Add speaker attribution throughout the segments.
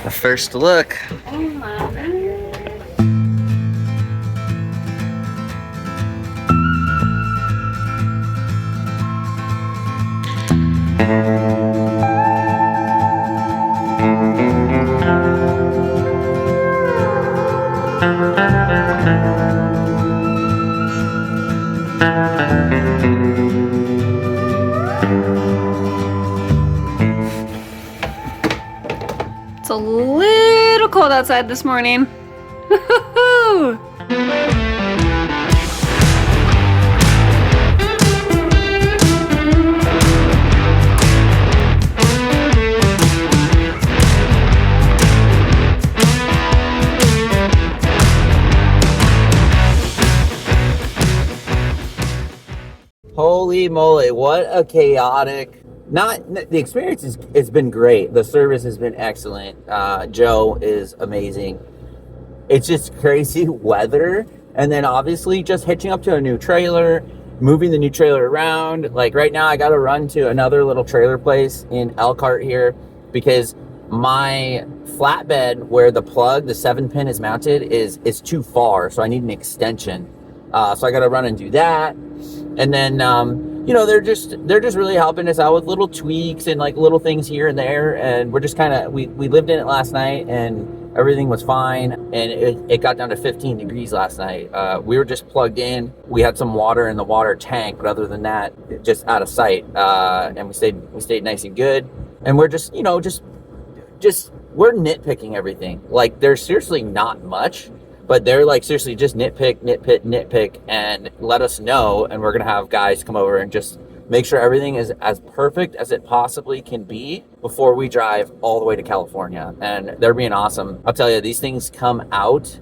Speaker 1: A first look.
Speaker 2: Oh my God. It's a little cold outside this morning. Woo-hoo-hoo!
Speaker 1: Holy moly, what a chaotic. The experience has been great. The service has been excellent. Joe is amazing. It's just crazy weather. And then obviously just hitching up to a new trailer, moving the new trailer around. Like right now I got to run to another little trailer place in Elkhart here because my flatbed where the plug, the 7-pin is mounted is too far. So I need an extension. So I got to run and do that. And then, you know, they're just really helping us out with little tweaks and like little things here and there. And we're just kind of, we lived in it last night and everything was fine. And it got down to 15 degrees last night. We were just plugged in. We had some water in the water tank, but other than that, just out of sight. And we stayed nice and good. And we're just, you know, just we're nitpicking everything. Like there's seriously not much. But they're like, seriously, just nitpick, and let us know. And we're going to have guys come over and just make sure everything is as perfect as it possibly can be before we drive all the way to California. And they're being awesome. I'll tell you, these things come out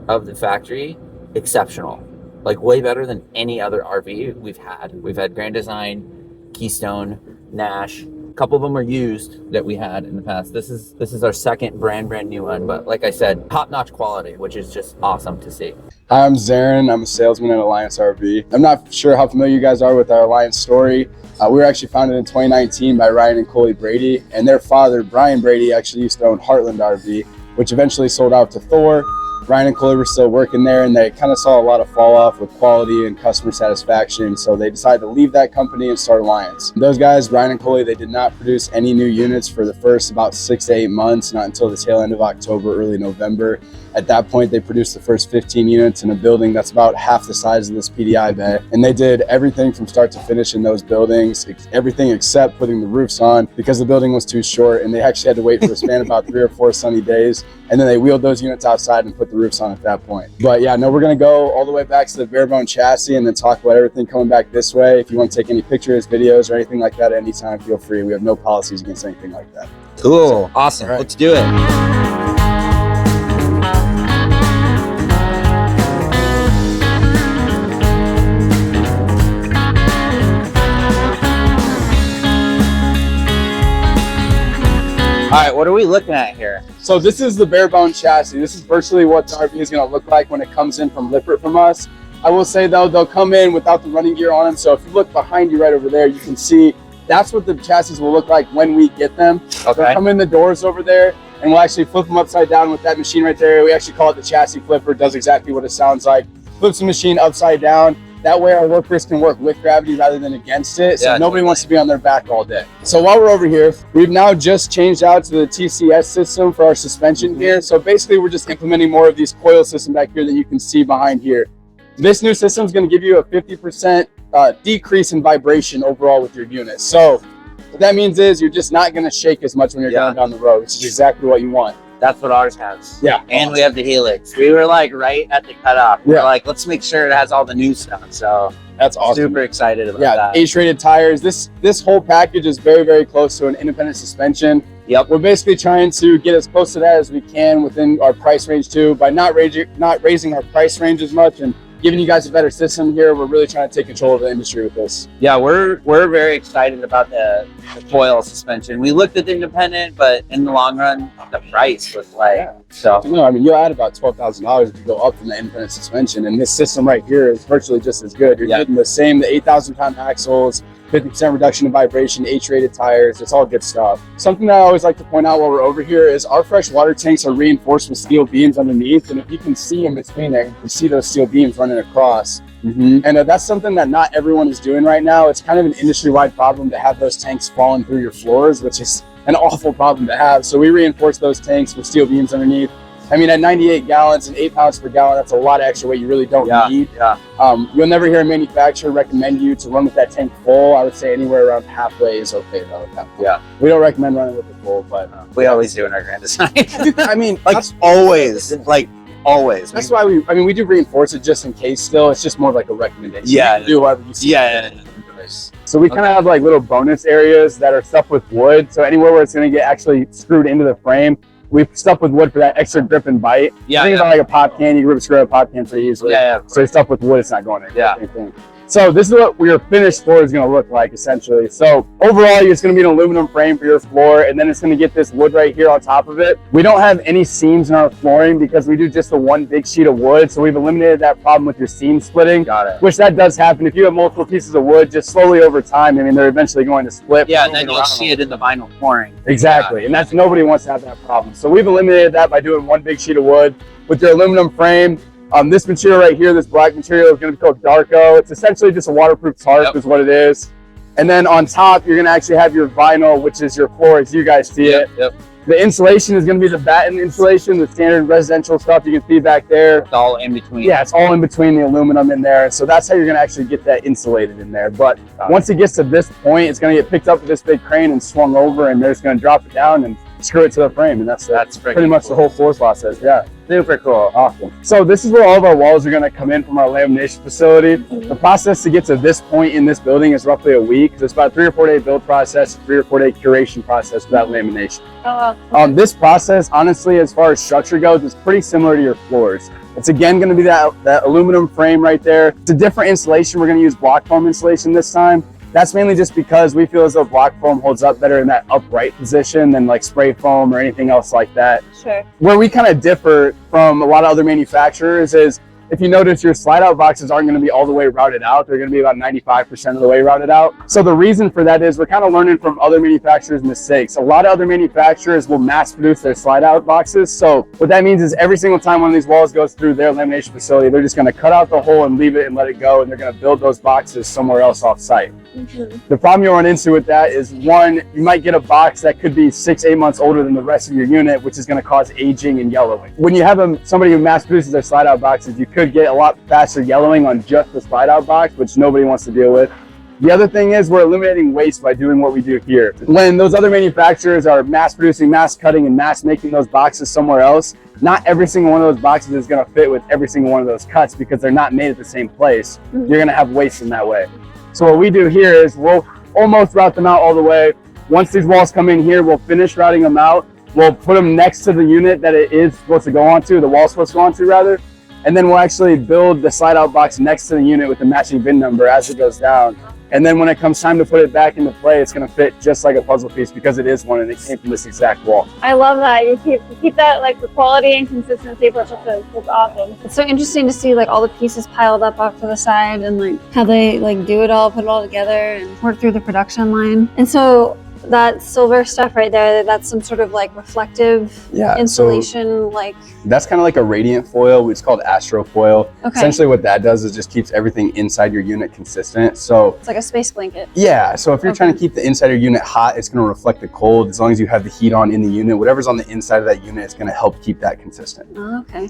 Speaker 1: of the factory exceptional. Like way better than any other RV we've had. We've had Grand Design, Keystone, Nash. A couple of them are used that we had in the past. This is our second brand new one, but like I said, top-notch quality, which is just awesome to see.
Speaker 3: Hi, I'm Zarin. I'm a salesman at Alliance RV. I'm not sure how familiar you guys are with our Alliance story. We were actually founded in 2019 by Ryan and Coley Brady, and their father, Brian Brady, actually used to own Heartland RV, which eventually sold out to Thor. Ryan and Coley were still working there, and they kind of saw a lot of fall off with quality and customer satisfaction, so they decided to leave that company and start Alliance. Those guys, Ryan and Coley, they did not produce any new units for the first about 6 to 8 months, not until the tail end of October, early November. At that point, they produced the first 15 units in a building that's about half the size of this PDI bay. And they did everything from start to finish in those buildings, everything except putting the roofs on because the building was too short, and they actually had to wait for a span of about 3 or 4 sunny days. And then they wheeled those units outside and put the roofs on at that point. But yeah, no, we're gonna go all the way back to the bare-bone chassis and then talk about everything coming back this way. If you want to take any pictures, videos, or anything like that at any time, feel free. We have no policies against anything like that.
Speaker 1: Cool,
Speaker 3: So,
Speaker 1: awesome,
Speaker 3: right.
Speaker 1: Let's do it. All right, what are we looking at here?
Speaker 3: So this is the bare bone chassis. This is virtually what the RV is going to look like when it comes in from Lippert from us. I will say though, they'll come in without the running gear on them. So if you look behind you right over there, you can see that's what the chassis will look like when we get them.
Speaker 1: Okay.
Speaker 3: They'll come in the doors over there, and we'll actually flip them upside down with that machine right there. We actually call it the chassis flipper. It does exactly what it sounds like. Flips the machine upside down. That way our workers can work with gravity rather than against it. So nobody wants to be on their back all day. So while we're over here, we've now just changed out to the TCS system for our suspension gear. So basically we're just implementing more of these coil system back here that you can see behind here. This new system is going to give you a 50% decrease in vibration overall with your unit. So what that means is you're just not going to shake as much when you're going down the road, which is exactly what you want.
Speaker 1: That's what ours has.
Speaker 3: Yeah.
Speaker 1: And we have the Helix. We were like right at the cutoff. We're like, let's make sure it has all the new stuff. So
Speaker 3: that's awesome.
Speaker 1: Super excited about that.
Speaker 3: H-rated tires. This whole package is very, very close to an independent suspension.
Speaker 1: Yep.
Speaker 3: We're basically trying to get as close to that as we can within our price range too, by not raising our price range as much and giving you guys a better system here. We're really trying to take control of the industry with this.
Speaker 1: Yeah, we're very excited about the coil suspension. We looked at the independent, but in the long run, the price was like, so.
Speaker 3: No, I mean, you'll add about $12,000 if you go up from the independent suspension. And this system right here is virtually just as good. You're getting the 8,000-pound axles, 50% reduction in vibration, 𝗦𝗘𝗡𝗙𝗢 tires. It's all good stuff. Something that I always like to point out while we're over here is our fresh water tanks are reinforced with steel beams underneath. And if you can see in between there, you can see those steel beams running across. And that's something that not everyone is doing right now. It's kind of an industry-wide problem to have those tanks falling through your floors, which is an awful problem to have. So we reinforce those tanks with steel beams underneath. I mean, at 98 gallons and 8 pounds per gallon, that's a lot of extra weight you really don't need. You'll never hear a manufacturer recommend you to run with that tank full. I would say anywhere around halfway is okay though. We don't recommend running with it full, but
Speaker 1: we always do in our Grand Design.
Speaker 3: I mean,
Speaker 1: like always, like always.
Speaker 3: That's why we do reinforce it just in case still. It's just more like a recommendation.
Speaker 1: Yeah.
Speaker 3: You can do whatever you see.
Speaker 1: Yeah.
Speaker 3: So we kind of have like little bonus areas that are stuffed with wood. So anywhere where it's going to get actually screwed into the frame, we stuff with wood for that extra grip and bite.
Speaker 1: Yeah.
Speaker 3: Think about like a pop can, you rip a screw out of a pop can pretty easily. So you stuff with wood, it's not going in. Anything. So this is what your finished floor is going to look like essentially. So overall, it's going to be an aluminum frame for your floor, and then it's going to get this wood right here on top of it. We don't have any seams in our flooring because we do just the one big sheet of wood. So we've eliminated that problem with your seam splitting. Got it. Which that does happen. If you have multiple pieces of wood, just slowly over time, I mean, they're eventually going to split.
Speaker 1: Yeah, and then you'll see it in the vinyl flooring.
Speaker 3: Exactly. And that's, nobody wants to have that problem. So we've eliminated that by doing one big sheet of wood with your aluminum frame. This material right here, this black material, is going to be called 𝗙𝗘𝗏. It's essentially just a waterproof tarp is what it is. And then on top, you're going to actually have your vinyl, which is your floor as you guys see it. The insulation is going to be the batten insulation, the standard residential stuff you can see back there.
Speaker 1: It's all in between.
Speaker 3: Yeah, it's all in between the aluminum in there. So that's how you're going to actually get that insulated in there. But once it gets to this point, it's going to get picked up with this big crane and swung over, and they're just going to drop it down and screw it to the frame. And that's pretty much the whole floor process. Yeah.
Speaker 1: Super cool.
Speaker 3: Awesome. So this is where all of our walls are going to come in from our lamination facility. The process to get to this point in this building is roughly a week. So it's about a 3 or 4 day build process, 3 or 4 day curation process for that lamination. This process, honestly, as far as structure goes, is pretty similar to your floors. It's again going to be that aluminum frame right there. It's a different insulation. We're going to use block foam insulation this time. That's mainly just because we feel as though block foam holds up better in that upright position than like spray foam or anything else like that.
Speaker 2: Sure.
Speaker 3: Where we kind of differ from a lot of other manufacturers is, if you notice, your slide out boxes aren't going to be all the way routed out. They're going to be about 95% of the way routed out. So the reason for that is we're kind of learning from other manufacturers' mistakes. A lot of other manufacturers will mass produce their slide out boxes. So what that means is every single time one of these walls goes through their lamination facility, they're just going to cut out the hole and leave it and let it go. And they're going to build those boxes somewhere else off site. The problem you'll run into with that is, one, you might get a box that could be 6-8 months older than the rest of your unit, which is going to cause aging and yellowing. When you have somebody who mass produces their slide out boxes, you could get a lot faster yellowing on just the slide out box, which nobody wants to deal with. The other thing is we're eliminating waste by doing what we do here. When those other manufacturers are mass producing, mass cutting, and mass making those boxes somewhere else, not every single one of those boxes is going to fit with every single one of those cuts because they're not made at the same place. You're going to have waste in that way. So what we do here is we'll almost route them out all the way. Once these walls come in here, we'll finish routing them out. We'll put them next to the unit that it is supposed to go onto, the wall's supposed to go onto rather. And then we'll actually build the slide out box next to the unit with the matching VIN number as it goes down. And then when it comes time to put it back into play, it's going to fit just like a puzzle piece because it is one and it came from this exact wall.
Speaker 2: I love that. You keep that, like, the quality and consistency for purposes. It's awesome. It's so interesting to see like all the pieces piled up off to the side and like how they like do it all, put it all together and work through the production line. And so that silver stuff right there, that's some sort of like reflective insulation, so like
Speaker 3: that's kind of like a radiant foil. It's called astro foil. Essentially what that does is just keeps everything inside your unit consistent. So
Speaker 2: it's like a space blanket.
Speaker 3: Yeah, so if you're trying to keep the inside of your unit hot, it's going to reflect the cold. As long as you have the heat on in the unit, whatever's on the inside of that unit is going to help keep that consistent.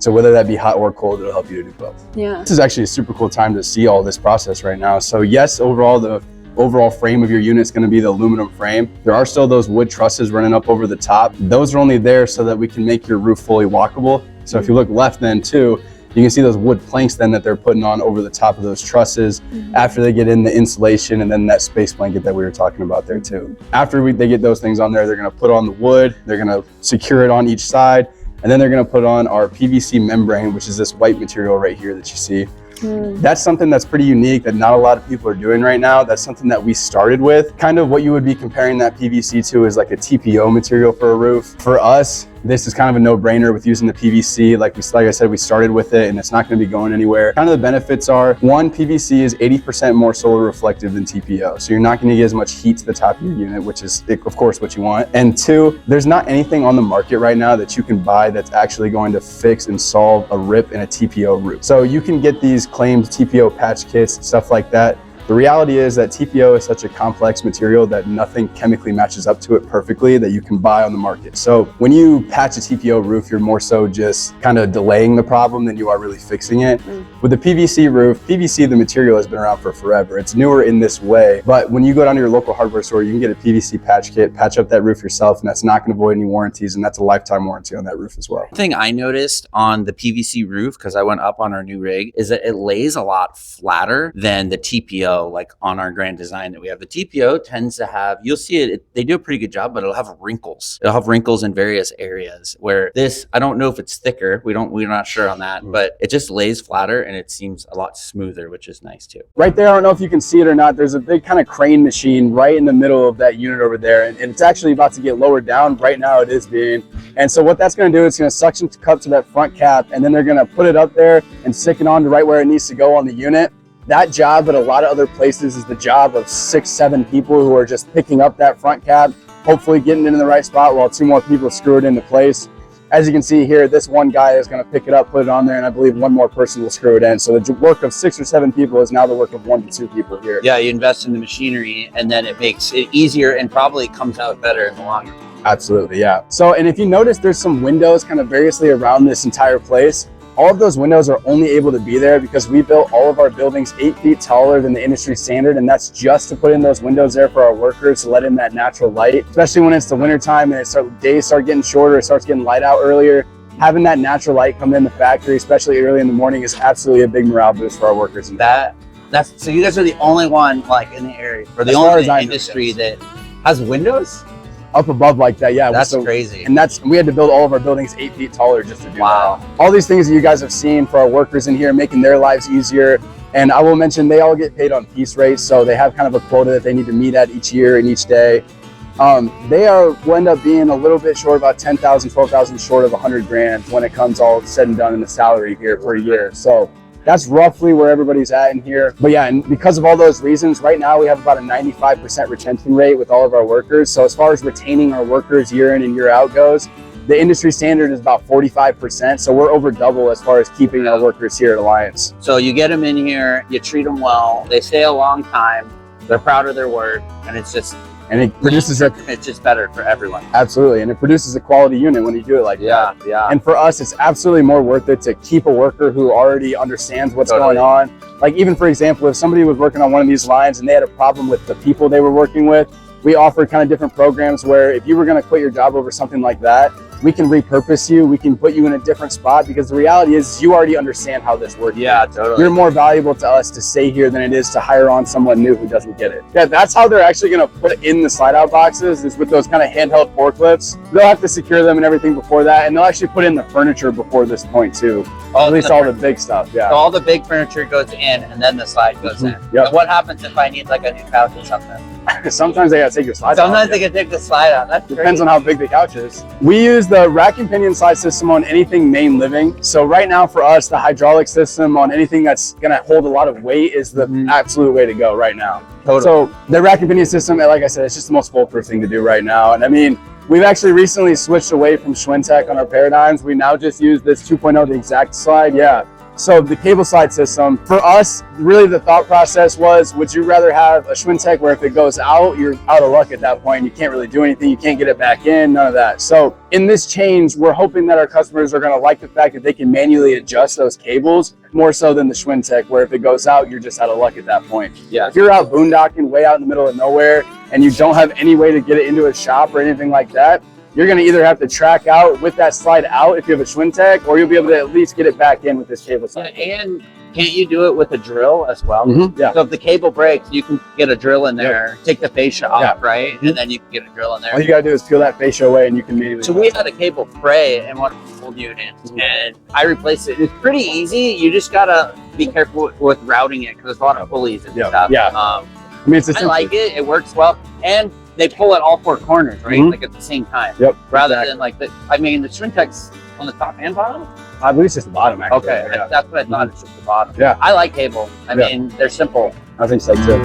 Speaker 3: So whether that be hot or cold, it'll help you to do both. This is actually a super cool time to see all this process right now. So yes, overall the overall frame of your unit is going to be the aluminum frame. There are still those wood trusses running up over the top. Those are only there so that we can make your roof fully walkable. So if you look left then too, you can see those wood planks then that they're putting on over the top of those trusses after they get in the insulation and then that space blanket that we were talking about there too. After they get those things on there, they're going to put on the wood, they're going to secure it on each side, and then they're going to put on our PVC membrane, which is this white material right here that you see. That's something that's pretty unique that not a lot of people are doing right now. That's something that we started with. Kind of what you would be comparing that PVC to is like a TPO material for a roof. For us, this is kind of a no-brainer with using the PVC. Like I said, we started with it and it's not going to be going anywhere. Kind of the benefits are, one, PVC is 80% more solar reflective than TPO. So you're not going to get as much heat to the top of your unit, which is of course what you want. And two, there's not anything on the market right now that you can buy that's actually going to fix and solve a rip in a TPO roof. So you can get these claimed TPO patch kits, stuff like that. The reality is that TPO is such a complex material that nothing chemically matches up to it perfectly that you can buy on the market. So when you patch a TPO roof, you're more so just kind of delaying the problem than you are really fixing it. With the PVC roof, PVC, the material has been around for forever. It's newer in this way, but when you go down to your local hardware store, you can get a PVC patch kit, patch up that roof yourself, and that's not going to avoid any warranties, and that's a lifetime warranty on that roof as well.
Speaker 1: One thing I noticed on the PVC roof, because I went up on our new rig, is that it lays a lot flatter than the TPO. Like on our Grand Design that we have, the TPO tends to have, you'll see it, they do a pretty good job, but it'll have wrinkles. It'll have wrinkles in various areas, where this, I don't know if it's thicker. We're not sure on that, but it just lays flatter and it seems a lot smoother, which is nice too.
Speaker 3: Right there, I don't know if you can see it or not, there's a big kind of crane machine right in the middle of that unit over there, and it's actually about to get lowered down. Right now it is being, and so what that's going to do is it's going to suction cup to that front cap, and then they're going to put it up there and stick it on to right where it needs to go on the unit. That job at a lot of other places is the job of 6-7 people who are just picking up that front cap, hopefully getting it in the right spot while 2 more people screw it into place. As you can see here, this one guy is going to pick it up, put it on there, and I believe 1 more person will screw it in. So the work of 6 or 7 people is now the work of 1 to 2 people here.
Speaker 1: Yeah, you invest in the machinery and then it makes it easier and probably comes out better in the long run.
Speaker 3: Absolutely, yeah. So, and if you notice, there's some windows kind of variously around this entire place. All of those windows are only able to be there because we built all of our buildings 8 feet taller than the industry standard, and that's just to put in those windows there for our workers to let in that natural light, especially when it's the winter time and days start getting shorter, it starts getting light out earlier. Having that natural light come in the factory, especially early in the morning, is absolutely a big morale boost for our workers.
Speaker 1: That's so you guys are the only one like in the area, or the only industry that has windows
Speaker 3: up above like that. Yeah,
Speaker 1: that's crazy.
Speaker 3: And we had to build all of our buildings 8 feet taller just to do that. All these things that you guys have seen for our workers in here, making their lives easier. And I will mention, they all get paid on piece rates, so they have kind of a quota that they need to meet at each year and each day. Will end up being a little bit short, about 10,000, 12,000 short of 100 grand when it comes all said and done in the salary here per year. So that's roughly where everybody's at in here. But yeah, and because of all those reasons, right now we have about a 95% retention rate with all of our workers. So as far as retaining our workers year in and year out goes, the industry standard is about 45%. So we're over double as far as keeping our workers here at Alliance.
Speaker 1: So you get them in here, you treat them well, they stay a long time, they're proud of their work, and it's just,
Speaker 3: and it produces
Speaker 1: it's just better for everyone.
Speaker 3: Absolutely, and it produces a quality unit when you do it like that.
Speaker 1: Yeah.
Speaker 3: And for us, it's absolutely more worth it to keep a worker who already understands what's going on. Like even for example, if somebody was working on one of these lines and they had a problem with the people they were working with, we offer kind of different programs where if you were going to quit your job over something like that, we can repurpose you, we can put you in a different spot, because the reality is you already understand how this works.
Speaker 1: Yeah, totally.
Speaker 3: You're more valuable to us to stay here than it is to hire on someone new who doesn't get it. Yeah, that's how they're actually going to put in the slide out boxes, is with those kind of handheld forklifts. They'll have to secure them and everything before that, and they'll actually put in the furniture before this point too. At least all the big stuff, yeah.
Speaker 1: So all the big furniture goes in and then the slide goes in.
Speaker 3: Yep.
Speaker 1: What happens if I need like a new couch or something?
Speaker 3: Sometimes they gotta take your slide out.
Speaker 1: Sometimes they can take the slide out. That
Speaker 3: depends on how big the couch is. We use the rack and pinion slide system on anything main living. So right now for us, the hydraulic system on anything that's gonna hold a lot of weight is the absolute way to go right now. Totally. So the rack and pinion system, like I said, it's just the most foolproof thing to do right now. And I mean, we've actually recently switched away from 𝗙𝗏𝗃 on our paradigms. We now just use this 2.0, the exact slide. Yeah. So the cable slide system, for us, really the thought process was, would you rather have a 𝗙𝗏𝗃 where if it goes out, you're out of luck at that point, you can't really do anything, you can't get it back in, none of that. So in this change, we're hoping that our customers are gonna like the fact that they can manually adjust those cables more so than the 𝗙𝗏𝗃, where if it goes out, you're just out of luck at that point.
Speaker 1: Yeah.
Speaker 3: If you're out boondocking way out in the middle of nowhere and you don't have any way to get it into a shop or anything like that, you're going to either have to track out with that slide out if you have a 𝗙𝗏𝗃, or you'll be able to at least get it back in with this cable slide.
Speaker 1: And can't you do it with a drill as well?
Speaker 3: Yeah.
Speaker 1: So if the cable breaks, you can get a drill in there, take the fascia off, right? And then you can get a drill in there.
Speaker 3: All you gotta do is peel that fascia away and you can immediately.
Speaker 1: So we had a cable fray in one of the old units, and I replaced it. It's pretty easy. You just gotta be careful with routing it because there's a lot of pulleys and stuff.
Speaker 3: Yeah.
Speaker 1: I
Speaker 3: mean, it's
Speaker 1: like it. It works well, and they pull at all four corners, right? Like at the same time.
Speaker 3: Yep.
Speaker 1: Rather than like the Shrintek's on the top and bottom.
Speaker 3: I believe it's just the bottom, actually.
Speaker 1: Okay,
Speaker 3: Yeah.
Speaker 1: that's what I thought. It's just the bottom.
Speaker 3: Yeah.
Speaker 1: I like cable. I mean, they're simple.
Speaker 3: I think so too.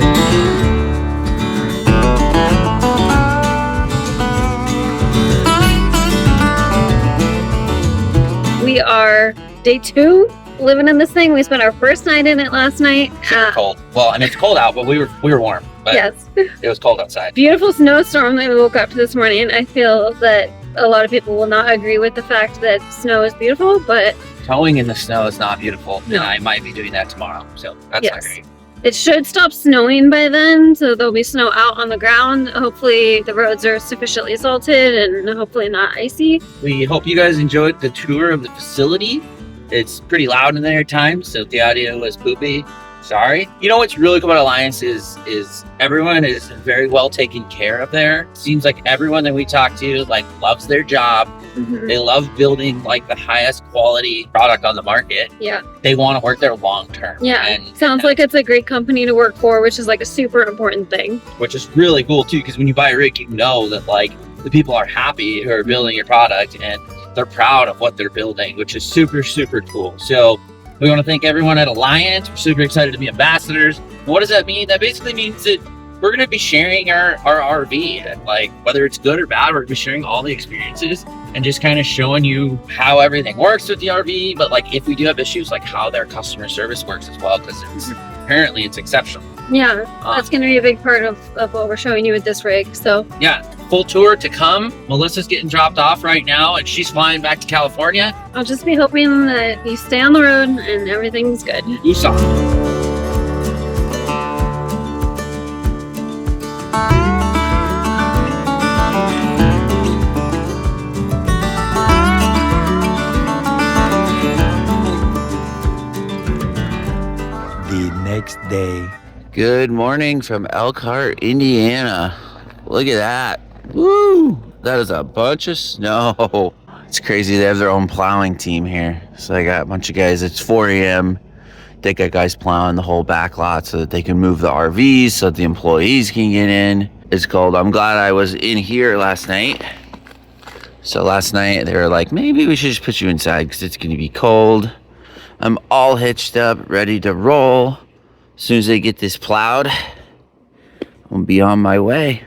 Speaker 2: We are day 2 living in this thing. We spent our first night in it last night.
Speaker 1: Cold. Well, I mean, it's cold out, but we were warm. But
Speaker 2: Yes.
Speaker 1: it was cold outside.
Speaker 2: Beautiful snowstorm that we woke up to this morning. I feel that a lot of people will not agree with the fact that snow is beautiful, but
Speaker 1: Towing in the snow is not beautiful,
Speaker 2: No.
Speaker 1: and I might be doing that tomorrow. So that's not
Speaker 2: Yes.
Speaker 1: great.
Speaker 2: it should stop snowing by then, so there'll be snow out on the ground. Hopefully the roads are sufficiently salted and hopefully not icy.
Speaker 1: We hope you guys enjoyed the tour of the facility. It's pretty loud in there at times, so if the audio was poopy, sorry. You know what's really cool about Alliance is everyone is very well taken care of there. Seems like everyone that we talk to like loves their job. They love building like the highest quality product on the market.
Speaker 2: Yeah.
Speaker 1: They want to work there long term.
Speaker 2: Yeah.
Speaker 1: And
Speaker 2: Sounds like it's a great company to work for, which is like a super important thing.
Speaker 1: which is really cool too, because when you buy a rig, you know that like the people are happy who are building your product and they're proud of what they're building, which is super, super cool. So we want to thank everyone at Alliance. We're super excited to be ambassadors. What does that mean? That basically means that we're going to be sharing our RV, and like whether it's good or bad, we're going to be sharing all the experiences and just kind of showing you how everything works with the RV. But like if we do have issues, like how their customer service works as well, because apparently it's exceptional.
Speaker 2: Yeah, that's going to be a big part of what we're showing you with this rig. So
Speaker 1: Yeah, full tour to come. Melissa's getting dropped off right now, and she's flying back to California.
Speaker 2: I'll just be hoping that you stay on the road and everything's good.
Speaker 1: USA.
Speaker 4: The next day.
Speaker 1: Good morning from Elkhart, Indiana. Look at that. Woo! That is a bunch of snow. It's crazy. They have their own plowing team here. So they got a bunch of guys. It's 4 a.m. They got guys plowing the whole back lot so that they can move the RVs so that the employees can get in. It's cold. I'm glad I was in here last night. So last night they were like, maybe we should just put you inside because it's going to be cold. I'm all hitched up, ready to roll. As soon as they get this plowed, I'll be on my way.